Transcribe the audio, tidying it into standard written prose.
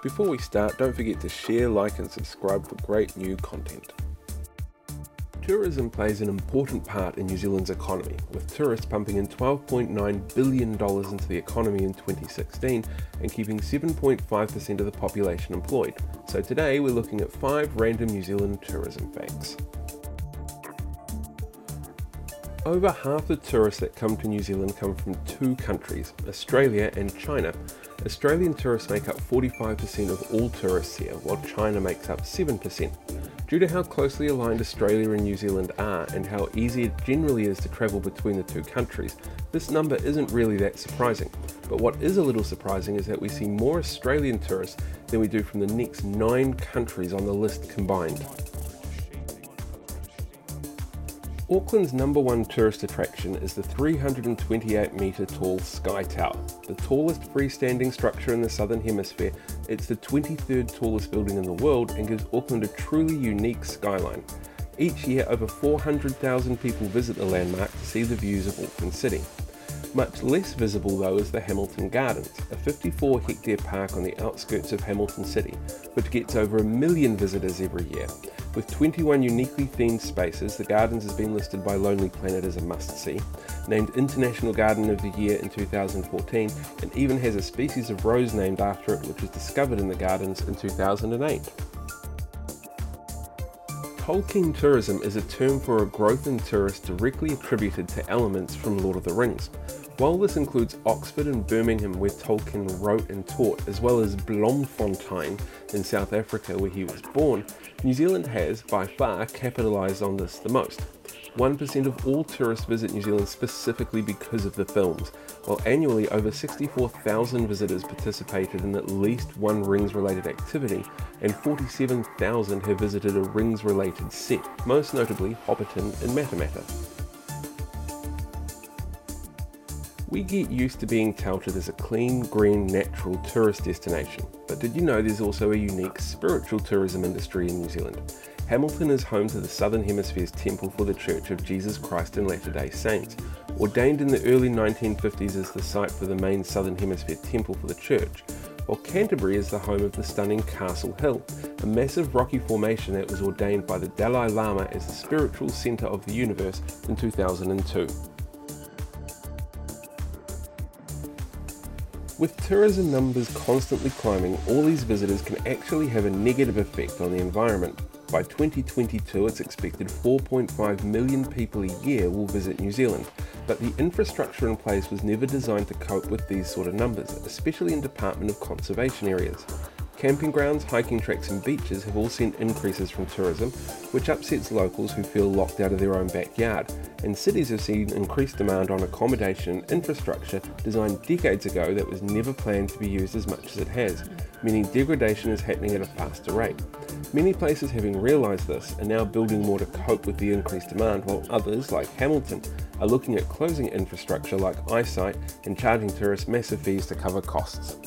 Before we start, don't forget to share, like and subscribe for great new content. Tourism plays an important part in New Zealand's economy, with tourists pumping in $12.9 billion into the economy in 2016 and keeping 7.5% of the population employed. So today we're looking at 5 random New Zealand tourism facts. Over half the tourists that come to New Zealand come from 2 countries, Australia and China. Australian tourists make up 45% of all tourists here, while China makes up 7%. Due to how closely aligned Australia and New Zealand are and how easy it generally is to travel between the 2 countries, this number isn't really that surprising. But what is a little surprising is that we see more Australian tourists than we do from the next 9 countries on the list combined. Auckland's #1 tourist attraction is the 328-metre tall Sky Tower. The tallest freestanding structure in the Southern Hemisphere, it's the 23rd tallest building in the world and gives Auckland a truly unique skyline. Each year, over 400,000 people visit the landmark to see the views of Auckland City. Much less visible though is the Hamilton Gardens, a 54-hectare park on the outskirts of Hamilton City, which gets over 1 million visitors every year. With 21 uniquely themed spaces, the Gardens has been listed by Lonely Planet as a must-see, named International Garden of the Year in 2014, and even has a species of rose named after it, which was discovered in the Gardens in 2008. Tolkien tourism is a term for a growth in tourists directly attributed to elements from Lord of the Rings. While this includes Oxford and Birmingham, where Tolkien wrote and taught, as well as Bloemfontein in South Africa where he was born, New Zealand has, by far, capitalised on this the most. 1% of all tourists visit New Zealand specifically because of the films, while annually over 64,000 visitors participated in at least one Rings-related activity, and 47,000 have visited a Rings-related set, most notably Hobbiton and Matamata. We get used to being touted as a clean, green, natural tourist destination, but did you know there's also a unique spiritual tourism industry in New Zealand? Hamilton is home to the Southern Hemisphere's Temple for the Church of Jesus Christ and Latter-day Saints. Ordained in the early 1950s as the site for the main Southern Hemisphere Temple for the Church, while Canterbury is the home of the stunning Castle Hill, a massive rocky formation that was ordained by the Dalai Lama as the spiritual centre of the universe in 2002. With tourism numbers constantly climbing, all these visitors can actually have a negative effect on the environment. By 2022, it's expected 4.5 million people a year will visit New Zealand, but the infrastructure in place was never designed to cope with these sort of numbers, especially in Department of Conservation areas. Camping grounds, hiking tracks and beaches have all seen increases from tourism, which upsets locals who feel locked out of their own backyard, and cities have seen increased demand on accommodation and infrastructure designed decades ago that was never planned to be used as much as it has, meaning degradation is happening at a faster rate. Many places, having realised this, are now building more to cope with the increased demand, while others, like Hamilton, are looking at closing infrastructure like eyesight and charging tourists massive fees to cover costs.